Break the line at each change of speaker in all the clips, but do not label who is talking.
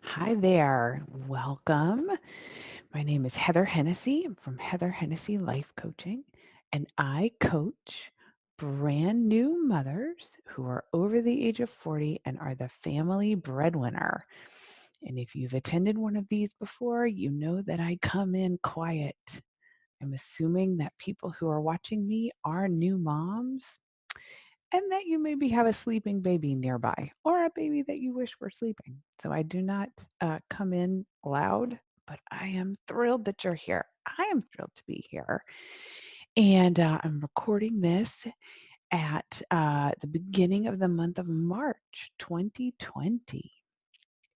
Hi there. Welcome. My name is Heather Hennessy. I'm from Heather Hennessy Life Coaching, and I coach brand new mothers who are over the age of 40 and are the family breadwinner. And if you've attended one of these before, you know that I come in quiet. I'm assuming that people who are watching me are new moms and that you maybe have a sleeping baby nearby or a baby that you wish were sleeping. So I do not come in loud, but I am thrilled that you're here. I am thrilled to be here. And I'm recording this at the beginning of the month of March 2020.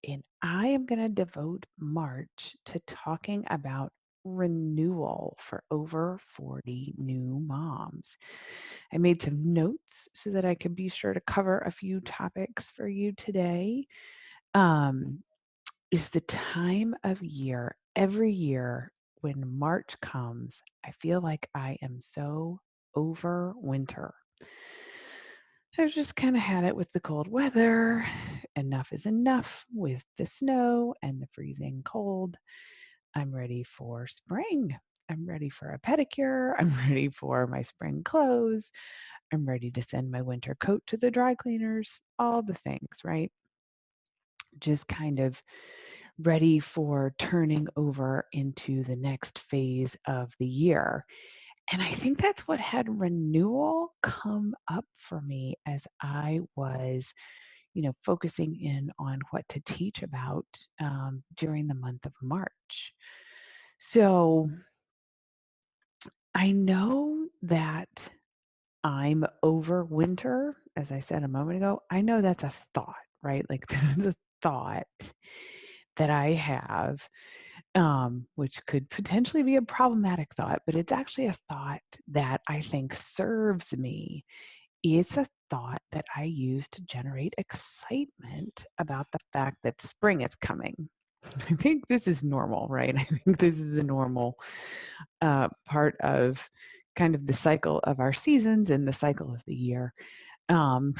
And I am going to devote March to talking about renewal for over 40 new moms. I made some notes so that I could be sure to cover a few topics for you today. Is the time of year every year when March comes, I feel like I am so over winter. I've just kind of had it with the cold weather. Enough is enough with the snow and the freezing cold. I'm ready for spring. I'm ready for a pedicure. I'm ready for my spring clothes. I'm ready to send my winter coat to the dry cleaners. All the things, right? Just kind of ready for turning over into the next phase of the year. And I think that's what had renewal come up for me as I was, focusing in on what to teach about during the month of March. So I know that I'm over winter, as I said a moment ago. I know that's a thought, right? Like that's a thought that I have, which could potentially be a problematic thought, but it's actually a thought that I think serves me. It's a thought that I use to generate excitement about the fact that spring is coming. I think this is normal, right? I think this is a normal part of kind of the cycle of our seasons and the cycle of the year. Um,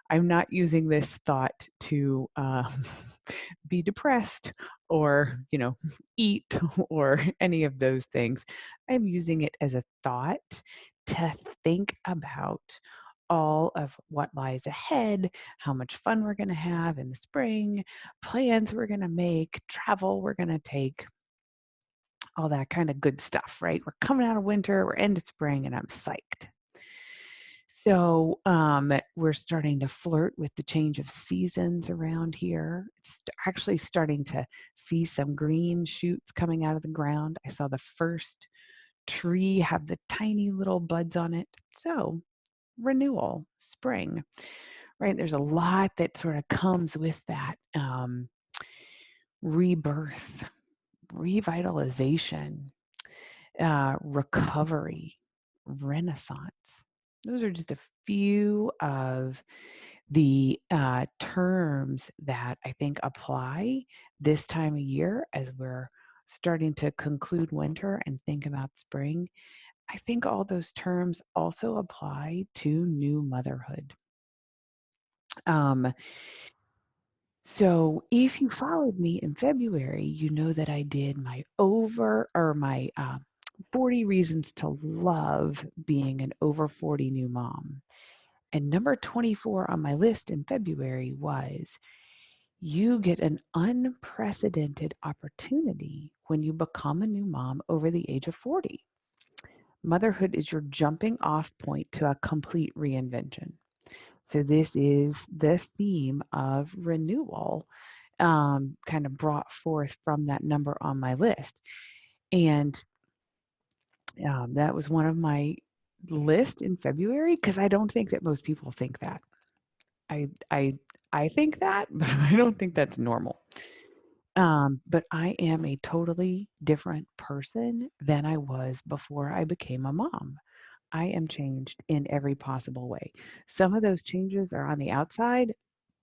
I'm not using this thought to be depressed or, eat or any of those things. I'm using it as a thought to think about all of what lies ahead, how much fun we're going to have in the spring, plans we're going to make, travel we're going to take, all that kind of good stuff, right? We're coming out of winter, we're into spring, and I'm psyched. So we're starting to flirt with the change of seasons around here. It's actually starting to see some green shoots coming out of the ground. I saw the first tree have the tiny little buds on it. So renewal, spring, right? There's a lot that sort of comes with that rebirth, revitalization, recovery, renaissance. Those are just a few of the terms that I think apply this time of year as we're starting to conclude winter and think about spring. I think all those terms also apply to new motherhood. Um, so if you followed me in February, you know that I did my 40 reasons to love being an over 40 new mom. And number 24 on my list in February was you get an unprecedented opportunity when you become a new mom over the age of 40. Motherhood is your jumping off point to a complete reinvention. So this is the theme of renewal, kind of brought forth from that number on my list. And that was one of my list in February because I don't think that most people think that. I I I think that, but I don't think that's normal. But I am a totally different person than I was before I became a mom. I am changed in every possible way. Some of those changes are on the outside,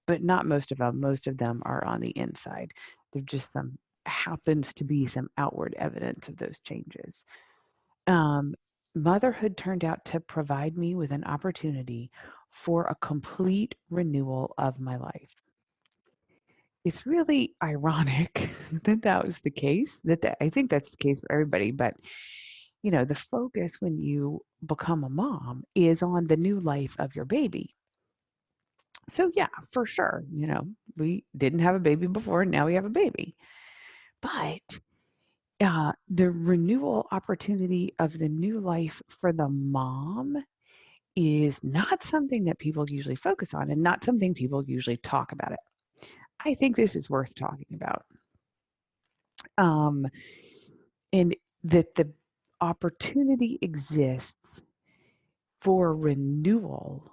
but not most of them. Most of them are on the inside. There just some happens to be some outward evidence of those changes. Um, Motherhood turned out to provide me with an opportunity for a complete renewal of my life. it's really ironic that that was the case. I think that's the case for everybody. But, the focus when you become a mom is on the new life of your baby. So, yeah, for sure, we didn't have a baby before, and now we have a baby. But the renewal opportunity of the new life for the mom is not something that people usually focus on and not something people usually talk about it. I think this is worth talking about. Um, and that the opportunity exists for renewal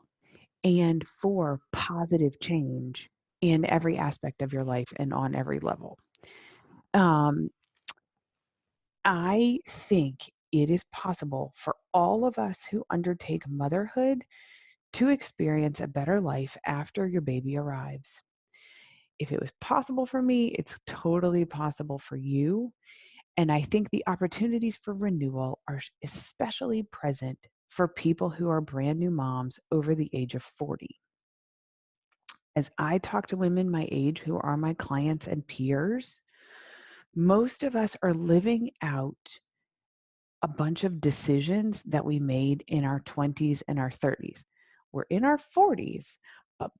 and for positive change in every aspect of your life and on every level. Um, I think it is possible for all of us who undertake motherhood to experience a better life after your baby arrives. If it was possible for me, it's totally possible for you. And I think the opportunities for renewal are especially present for people who are brand new moms over the age of 40. As I talk to women my age who are my clients and peers, most of us are living out a bunch of decisions that we made in our 20s and our 30s. We're in our 40s, but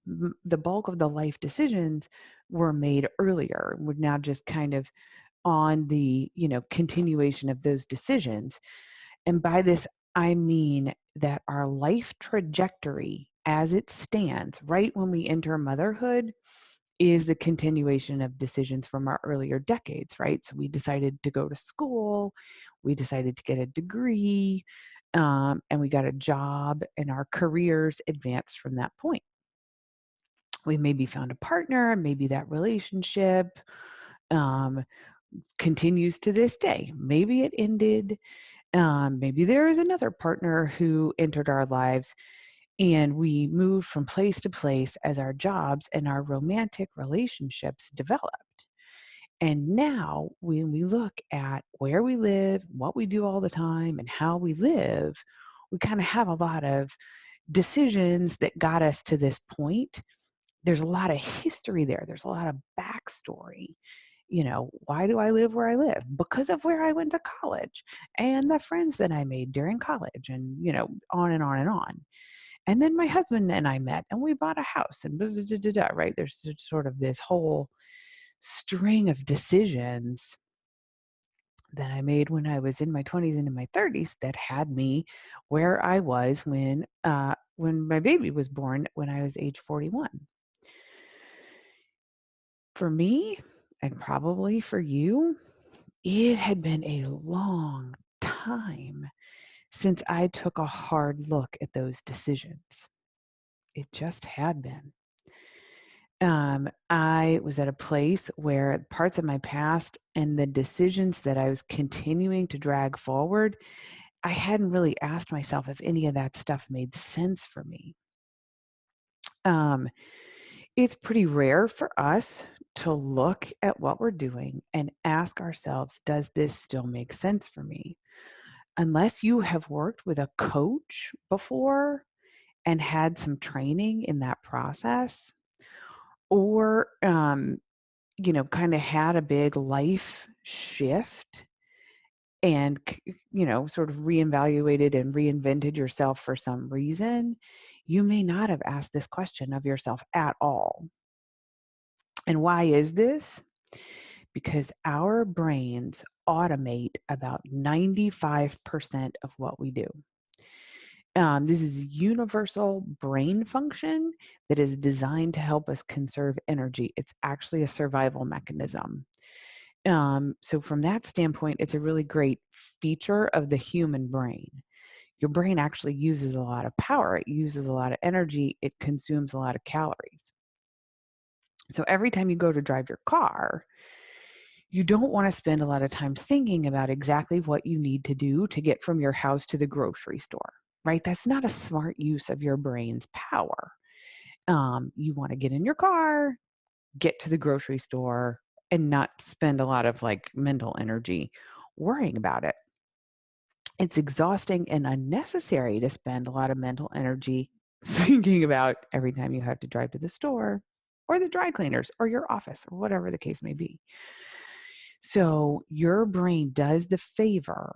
the bulk of the life decisions were made earlier. We're now just kind of on the, continuation of those decisions. And by this, I mean that our life trajectory as it stands right when we enter motherhood is the continuation of decisions from our earlier decades, right? So we decided to go to school, we decided to get a degree, and we got a job, and our careers advanced from that point. We maybe found a partner, maybe that relationship um, continues to this day. Maybe it ended. Maybe there is another partner who entered our lives and we moved from place to place as our jobs and our romantic relationships developed. And now, when we look at where we live, what we do all the time, and how we live, we kind of have a lot of decisions that got us to this point. There's a lot of history there, there's a lot of backstory. Why do I live where I live? Because of where I went to college and the friends that I made during college, and, on and on and on. And then my husband and I met and we bought a house and blah, blah, blah, blah, blah, right? There's sort of this whole string of decisions that I made when I was in my 20s and in my 30s that had me where I was when my baby was born when I was age 41. For me, and probably for you, it had been a long time since I took a hard look at those decisions. It just had been. I was at a place where parts of my past and the decisions that I was continuing to drag forward, I hadn't really asked myself if any of that stuff made sense for me. Um, it's pretty rare for us to look at what we're doing and ask ourselves, does this still make sense for me? Unless you have worked with a coach before and had some training in that process, or kind of had a big life shift and, sort of reevaluated and reinvented yourself for some reason, you may not have asked this question of yourself at all. And why is this? Because our brains automate about 95% of what we do. This is a universal brain function that is designed to help us conserve energy. It's actually a survival mechanism. So from that standpoint, it's a really great feature of the human brain. Your brain actually uses a lot of power. It uses a lot of energy. It consumes a lot of calories. So every time you go to drive your car, you don't want to spend a lot of time thinking about exactly what you need to do to get from your house to the grocery store, right? That's not a smart use of your brain's power. You want to get in your car, get to the grocery store, and not spend a lot of mental energy worrying about it. It's exhausting and unnecessary to spend a lot of mental energy thinking about every time you have to drive to the store. or the dry cleaners or your office or whatever the case may be. So your brain does the favor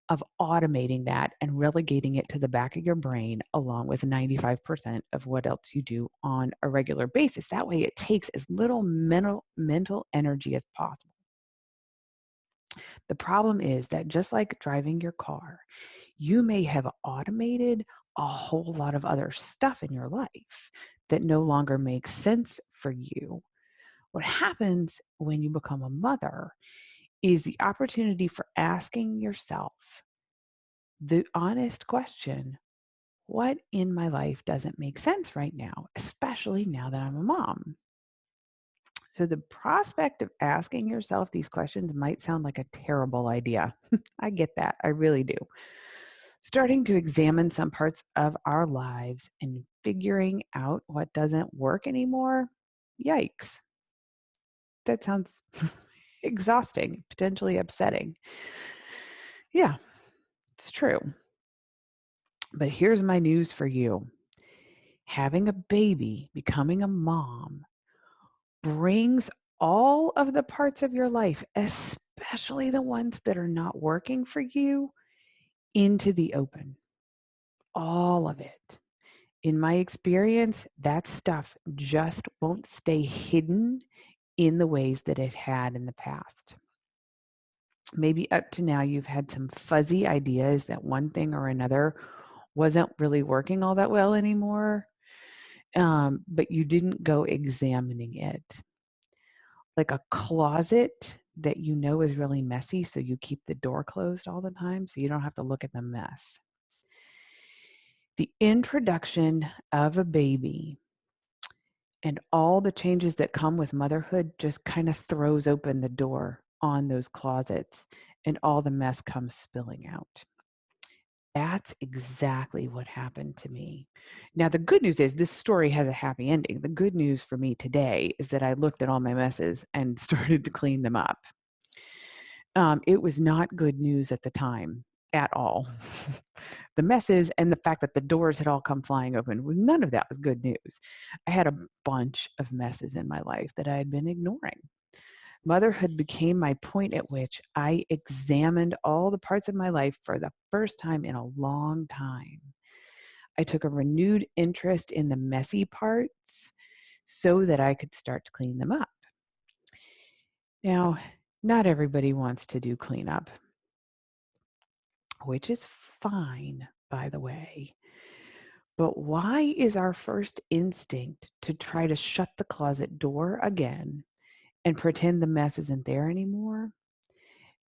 of automating that and relegating it to the back of your brain along with 95% of what else you do on a regular basis. That way it takes as little mental energy as possible. The problem is that just like driving your car, you may have automated a whole lot of other stuff in your life that no longer makes sense for you. What happens when you become a mother is the opportunity for asking yourself the honest question: what in my life doesn't make sense right now, especially now that I'm a mom? So, the prospect of asking yourself these questions might sound like a terrible idea. I get that. I really do. Starting to examine some parts of our lives and figuring out what doesn't work anymore, yikes. That sounds exhausting, potentially upsetting. Yeah, it's true. But here's my news for you: having a baby, becoming a mom, brings all of the parts of your life, especially the ones that are not working for you, into the open. All of it. In my experience, that stuff just won't stay hidden in the ways that it had in the past. Maybe up to now, you've had some fuzzy ideas that one thing or another wasn't really working all that well anymore, but you didn't go examining it. Like a closet that you know is really messy, so you keep the door closed all the time so you don't have to look at the mess. The introduction of a baby and all the changes that come with motherhood just kind of throws open the door on those closets, and all the mess comes spilling out. That's exactly what happened to me. Now, the good news is this story has a happy ending. The good news for me today is that I looked at all my messes and started to clean them up. It was not good news at the time at all. The messes and the fact that the doors had all come flying open, none of that was good news. I had a bunch of messes in my life that I had been ignoring. Motherhood became my point at which I examined all the parts of my life for the first time in a long time. I took a renewed interest in the messy parts so that I could start to clean them up. Now, not everybody wants to do cleanup, which is fine, by the way. But why is our first instinct to try to shut the closet door again and pretend the mess isn't there anymore?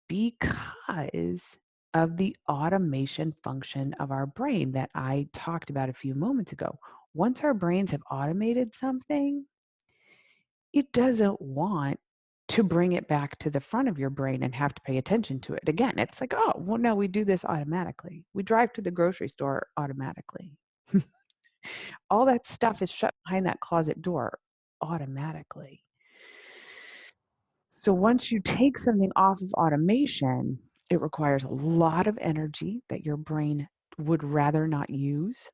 Because of the automation function of our brain that I talked about a few moments ago. Once our brains have automated something, it doesn't want to bring it back to the front of your brain and have to pay attention to it again. It's like, oh, well, no, we do this automatically. We drive to the grocery store automatically. All that stuff is shut behind that closet door automatically. So once you take something off of automation, it requires a lot of energy that your brain would rather not use.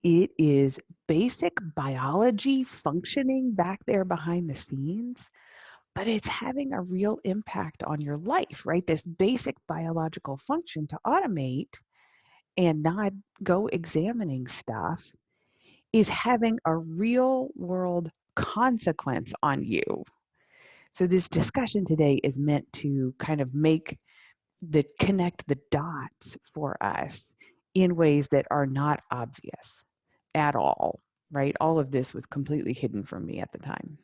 It is basic biology functioning back there behind the scenes, but it's having a real impact on your life, right? This basic biological function to automate and not go examining stuff is having a real world consequence on you. So this discussion today is meant to kind of connect the dots for us in ways that are not obvious at all, right? All of this was completely hidden from me at the time.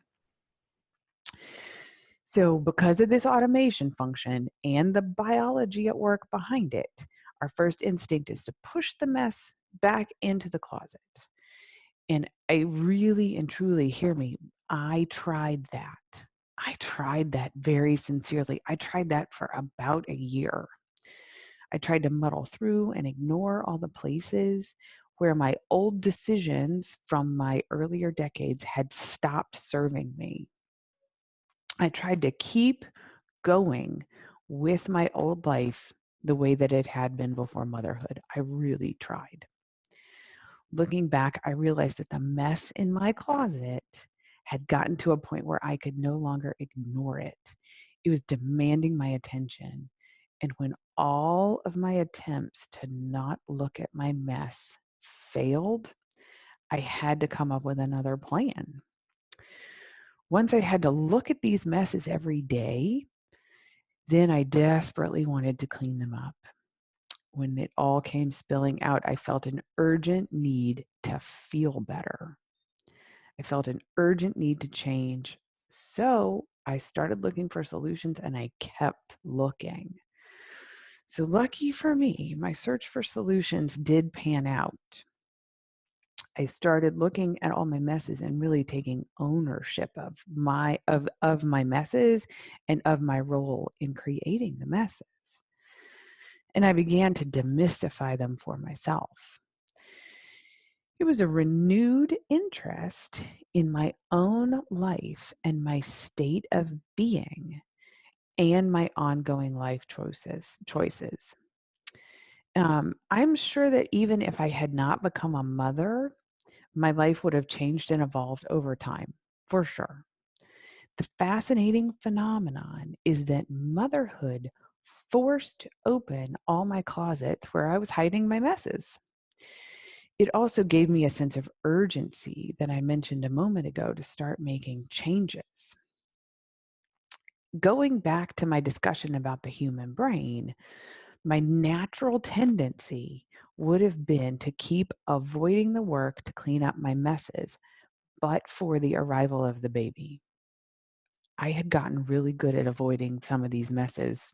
So because of this automation function and the biology at work behind it, our first instinct is to push the mess back into the closet. And I really and truly, hear me, I tried that. I tried that very sincerely. I tried that for about a year. I tried to muddle through and ignore all the places where my old decisions from my earlier decades had stopped serving me. I tried to keep going with my old life the way that it had been before motherhood. I really tried. Looking back, I realized that the mess in my closet had gotten to a point where I could no longer ignore it. It was demanding my attention. And when all of my attempts to not look at my mess failed, I had to come up with another plan. Once I had to look at these messes every day, then I desperately wanted to clean them up. When it all came spilling out, I felt an urgent need to feel better. I felt an urgent need to change. So I started looking for solutions and I kept looking. So, lucky for me, my search for solutions did pan out. I started looking at all my messes and really taking ownership of my messes and of my role in creating the messes. And I began to demystify them for myself. It was a renewed interest in my own life and my state of being and my ongoing life choices. I'm sure that even if I had not become a mother, my life would have changed and evolved over time, for sure. The fascinating phenomenon is that motherhood forced open all my closets where I was hiding my messes. It also gave me a sense of urgency that I mentioned a moment ago to start making changes. Going back to my discussion about the human brain, my natural tendency would have been to keep avoiding the work to clean up my messes, but for the arrival of the baby. I had gotten really good at avoiding some of these messes.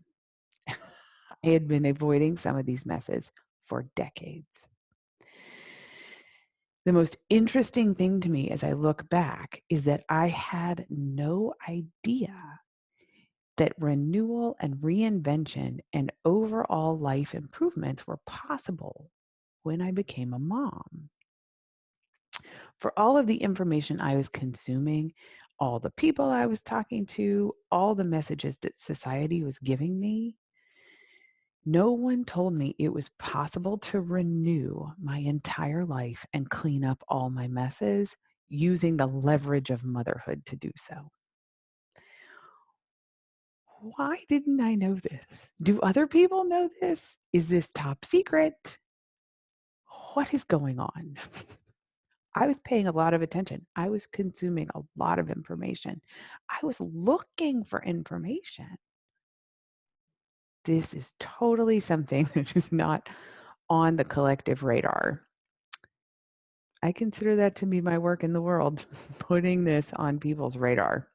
I had been avoiding some of these messes for decades. The most interesting thing to me as I look back is that I had no idea that renewal and reinvention and overall life improvements were possible when I became a mom. For all of the information I was consuming, all the people I was talking to, all the messages that society was giving me, no one told me it was possible to renew my entire life and clean up all my messes using the leverage of motherhood to do so. Why didn't I know this? Do other people know this? Is this top secret? What is going on? I was paying a lot of attention. I was consuming a lot of information. I was looking for information. This is totally something that is not on the collective radar. I consider that to be my work in the world, putting this on people's radar.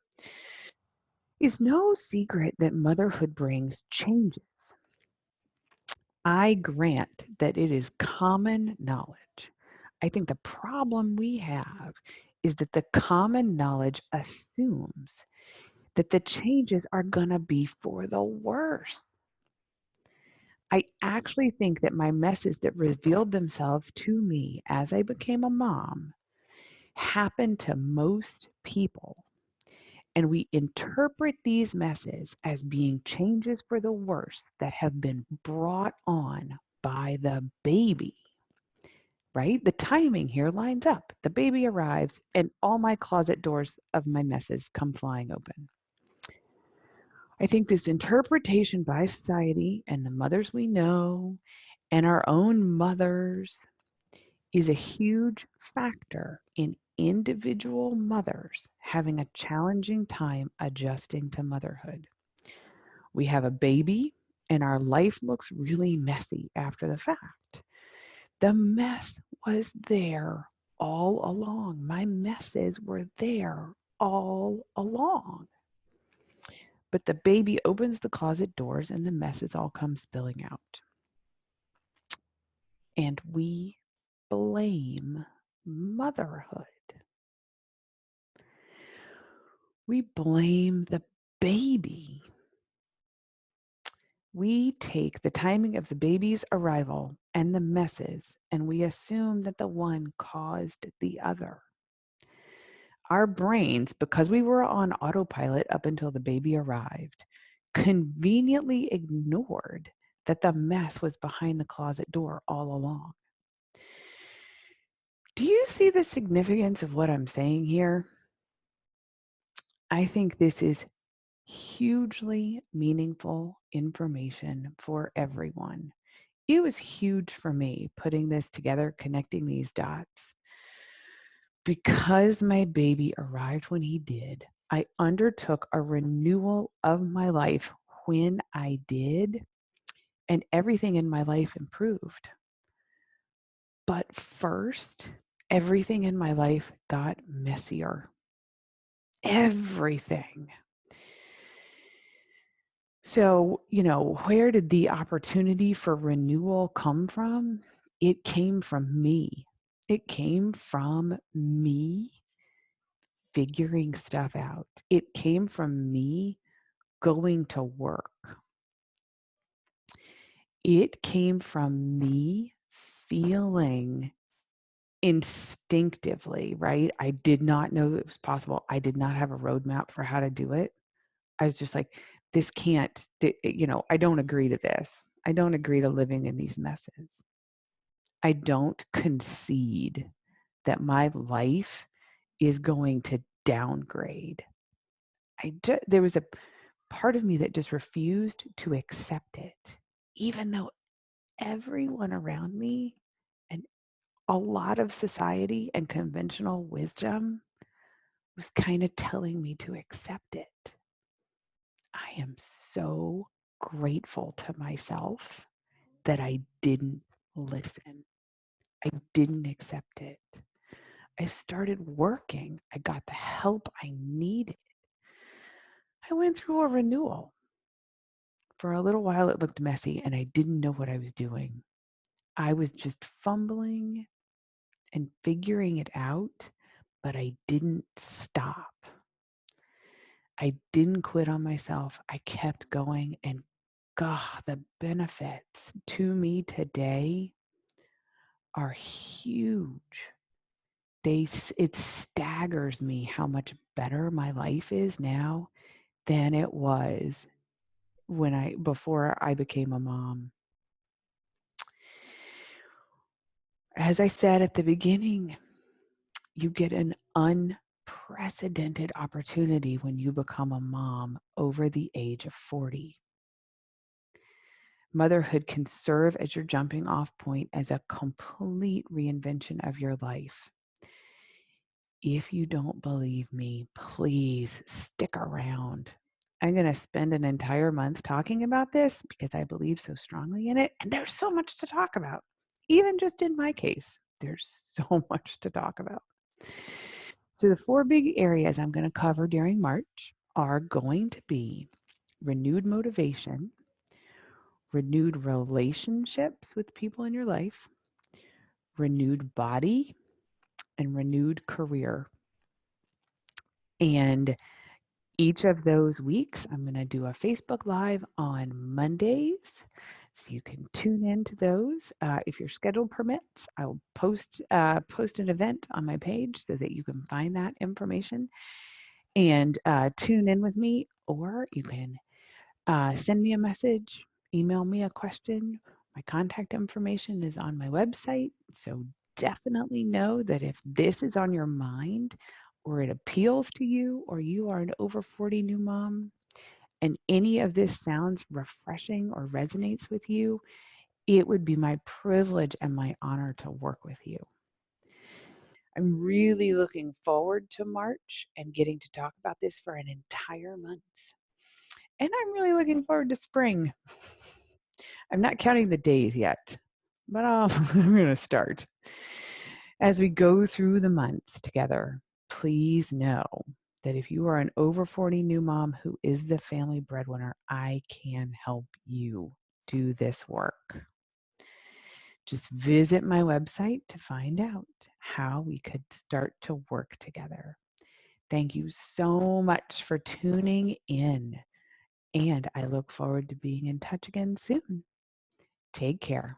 It's no secret that motherhood brings changes. I grant that it is common knowledge. I think the problem we have is that the common knowledge assumes that the changes are going to be for the worse. I actually think that my messes that revealed themselves to me as I became a mom happen to most people. And we interpret these messes as being changes for the worse that have been brought on by the baby, right? The timing here lines up. The baby arrives, and all my closet doors of my messes come flying open. I think this interpretation by society and the mothers we know and our own mothers is a huge factor in individual mothers having a challenging time adjusting to motherhood. We have a baby and our life looks really messy after the fact. The mess was there all along. My messes were there all along. But the baby opens the closet doors and the messes all come spilling out. And we blame motherhood. We blame the baby. We take the timing of the baby's arrival and the messes, and we assume that the one caused the other. Our brains, because we were on autopilot up until the baby arrived, conveniently ignored that the mess was behind the closet door all along. Do you see the significance of what I'm saying here? I think this is hugely meaningful information for everyone. It was huge for me putting this together, connecting these dots. Because my baby arrived when he did, I undertook a renewal of my life when I did, and everything in my life improved. But first, everything in my life got messier. Everything. So, where did the opportunity for renewal come from? It came from me. It came from me figuring stuff out. It came from me going to work. It came from me feeling instinctively, right? I did not know it was possible. I did not have a roadmap for how to do it. I was just like, this can't, I don't agree to this. I don't agree to living in these messes. I don't concede that my life is going to downgrade. There was a part of me that just refused to accept it, even though everyone around me and a lot of society and conventional wisdom was kind of telling me to accept it. I am so grateful to myself that I didn't listen. I didn't accept it. I started working. I got the help I needed. I went through a renewal. For a little while, it looked messy and I didn't know what I was doing. I was just fumbling and figuring it out, but I didn't stop. I didn't quit on myself. I kept going, and God, the benefits to me today are huge. It staggers me how much better my life is now than it was before I became a mom. As I said at the beginning, you get an unprecedented opportunity when you become a mom over the age of 40. Motherhood can serve as your jumping off point as a complete reinvention of your life. If you don't believe me, please stick around. I'm going to spend an entire month talking about this because I believe so strongly in it. And there's so much to talk about. Even just in my case, there's so much to talk about. So the 4 big areas I'm going to cover during March are going to be renewed motivation, renewed relationships with people in your life, renewed body, and renewed career. And each of those weeks, I'm going to do a Facebook Live on Mondays. So you can tune into those. If your schedule permits, I will post an event on my page so that you can find that information and tune in with me, or you can send me a message, email me a question. My contact information is on my website. So definitely know that if this is on your mind or it appeals to you or you are an over 40 new mom and any of this sounds refreshing or resonates with you, it would be my privilege and my honor to work with you. I'm really looking forward to March and getting to talk about this for an entire month. And I'm really looking forward to spring. I'm not counting the days yet, but I'm going to start. As we go through the months together, please know that if you are an over 40 new mom who is the family breadwinner, I can help you do this work. Just visit my website to find out how we could start to work together. Thank you so much for tuning in, and I look forward to being in touch again soon. Take care.